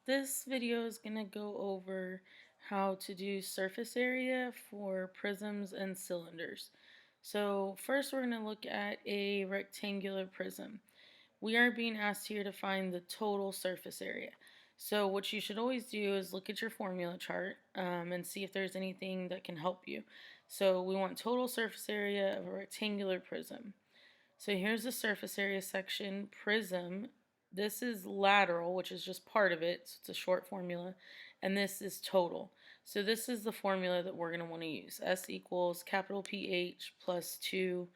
This video is going to go over how to do surface area for prisms and cylinders. So first we're going to look at a rectangular prism. We are being asked here to find the total surface area. So what you should always do is look at your formula chart and see if there's anything that can help you. So we want total surface area of a rectangular prism. So here's the surface area section. Prism, this is lateral, which is just part of it, so it's a short formula, and this is total. So this is the formula that we're going to want to use. S equals capital PH plus 2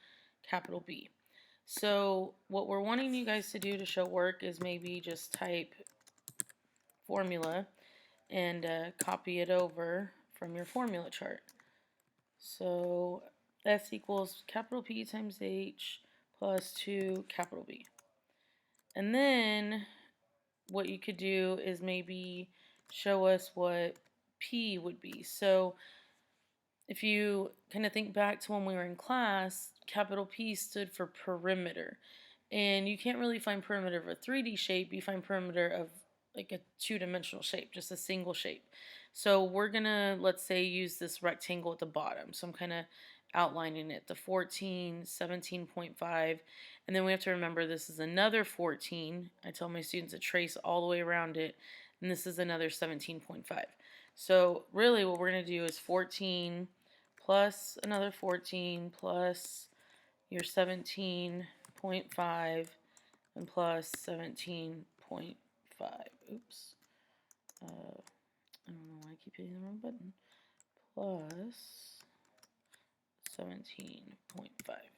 capital B. So what we're wanting you guys to do to show work is maybe just type formula and copy it over from your formula chart. So S equals capital P times H plus 2 capital B. And then what you could do is maybe show us what P would be. So if you kind of think back to when we were in class, capital P stood for perimeter. And you can't really find perimeter of a 3D shape, you find perimeter of like a two-dimensional shape, just a single shape. So we're gonna, let's say, use this rectangle at the bottom. So I'm kind of outlining it, the 14, 17.5, and then we have to remember this is another 14. I tell my students to trace all the way around it, and this is another 17.5. So really what we're gonna do is 14 plus another 14 plus your 17.5 and plus 17.5. Oops. I don't know why I keep hitting the wrong button. Plus 17.5.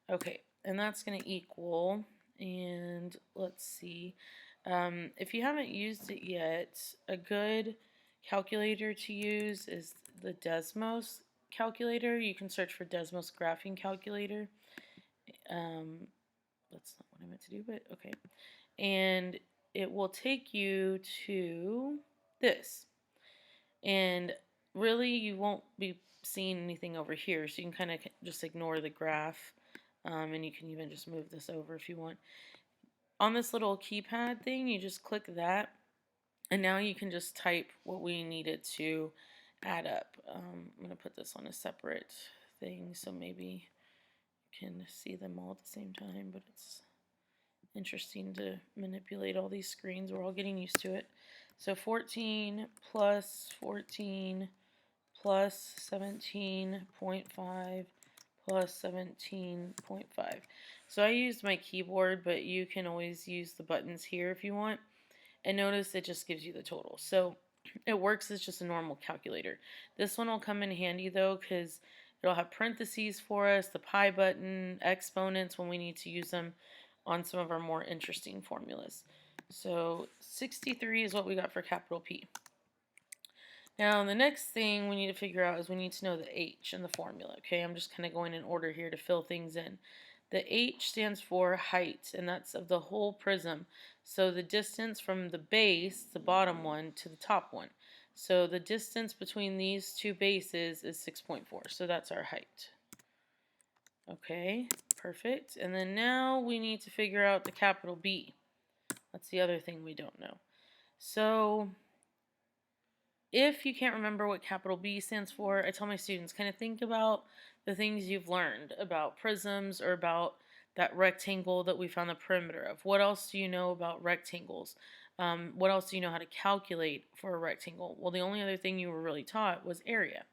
Okay, and that's going to equal, and let's see. If you haven't used it yet, a good calculator to use is the Desmos calculator. You can search for Desmos graphing calculator. That's not what I meant to do, but okay. And it will take you to this. And really, you won't be seeing anything over here, so you can kind of just ignore the graph. And you can even just move this over if you want. On this little keypad thing, you just click that, and now you can just type what we needed to add up. I'm going to put this on a separate thing so maybe you can see them all at the same time, but it's interesting to manipulate all these screens. We're all getting used to it. So 14 plus 14 plus 17.5 plus 17.5. So I used my keyboard, but you can always use the buttons here if you want. And notice it just gives you the total. So it works as just a normal calculator. This one will come in handy though, because it'll have parentheses for us, the pi button, exponents when we need to use them on some of our more interesting formulas. So 63 is what we got for capital P. Now the next thing we need to figure out is we need to know the H in the formula. Okay, I'm just kind of going in order here to fill things in. The H stands for height, and that's of the whole prism. So the distance from the base, the bottom one, to the top one. So the distance between these two bases is 6.4. So that's our height. Okay, perfect. And then now we need to figure out the capital B. That's the other thing we don't know. So if you can't remember what capital B stands for, I tell my students kind of think about the things you've learned about prisms or about that rectangle that we found the perimeter of. What else do you know about rectangles? What else do you know how to calculate for a rectangle? Well, the only other thing you were really taught was area.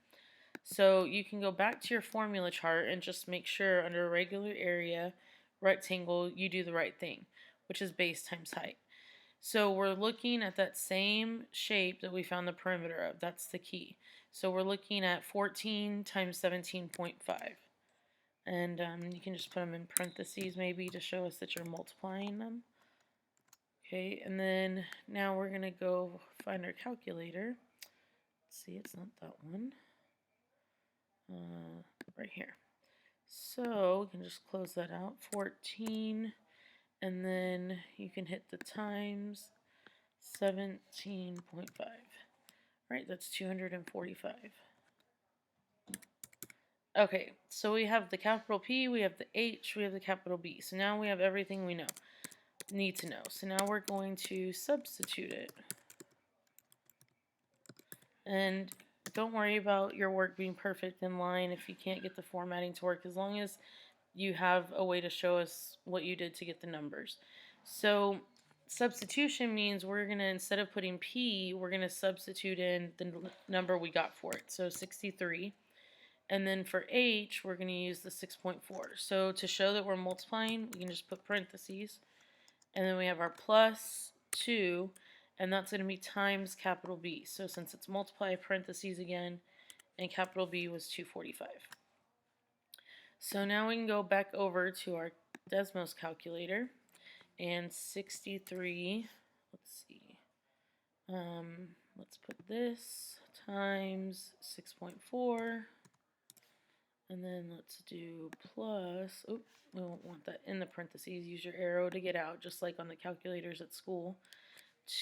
So you can go back to your formula chart and just make sure under a regular area rectangle you do the right thing, which is base times height. So we're looking at that same shape that we found the perimeter of. That's the key. So we're looking at 14 times 17.5. And you can just put them in parentheses maybe to show us that you're multiplying them. Okay, and then now we're going to go find our calculator. Let's see, it's not that one. Right here. So we can just close that out. 14, and then you can hit the times 17.5. Right, that's 245. Okay, so we have the capital P, we have the H, we have the capital B. So now we have everything we need to know. So now we're going to substitute it. And don't worry about your work being perfect in line if you can't get the formatting to work, as long as you have a way to show us what you did to get the numbers. So substitution means we're going to, instead of putting P, we're going to substitute in the number we got for it. So 63. And then for H, we're going to use the 6.4. So to show that we're multiplying, we can just put parentheses. And then we have our plus 2, and that's going to be times capital B. So since it's multiply, parentheses again, and capital B was 245. So now we can go back over to our Desmos calculator, and 63, let's see, let's put this times 6.4, and then let's do plus, oh, we won't want that in the parentheses, use your arrow to get out, just like on the calculators at school,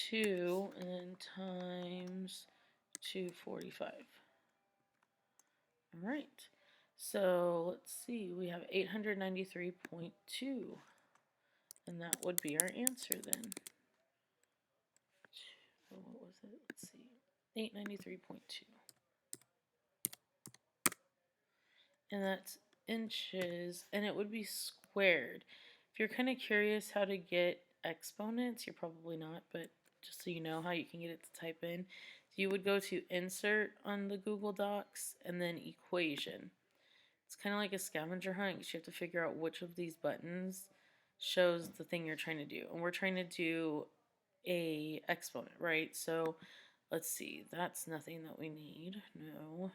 2, and then times 245. All right, so let's see, we have 893.2, and that would be our answer then. So what was it? Let's see, 893.2. And that's inches, and it would be squared. If you're kind of curious how to get exponents, you're probably not, but just so you know how you can get it to type in, you would go to Insert on the Google Docs and then Equation. It's kind of like a scavenger hunt because you have to figure out which of these buttons shows the thing you're trying to do. And we're trying to do a exponent, right? So let's see, that's nothing that we need. No.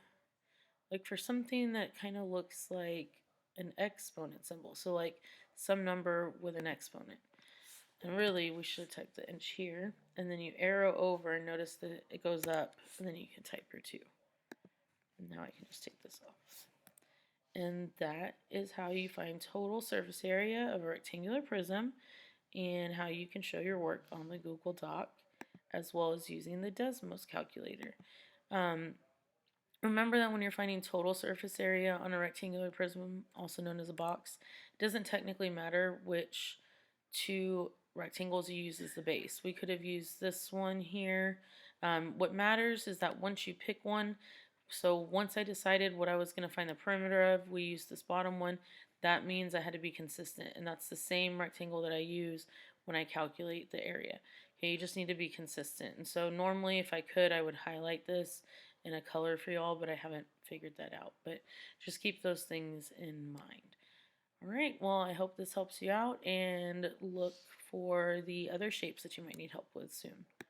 Like for something that kind of looks like an exponent symbol, so like some number with an exponent. And really, we should type the inch here, and then you arrow over and notice that it goes up, and then you can type your 2. And now I can just take this off. And that is how you find total surface area of a rectangular prism, and how you can show your work on the Google Doc, as well as using the Desmos calculator. Remember that when you're finding total surface area on a rectangular prism, also known as a box, it doesn't technically matter which 2 rectangles you use as the base. We could have used this one here. What matters is that once you pick one, so once I decided what I was going to find the perimeter of, we used this bottom one. That means I had to be consistent, and that's the same rectangle that I use when I calculate the area. Okay, you just need to be consistent. And so normally if I could, I would highlight this in a color for y'all, but I haven't figured that out. But just keep those things in mind. All right, well, I hope this helps you out, and look for the other shapes that you might need help with soon.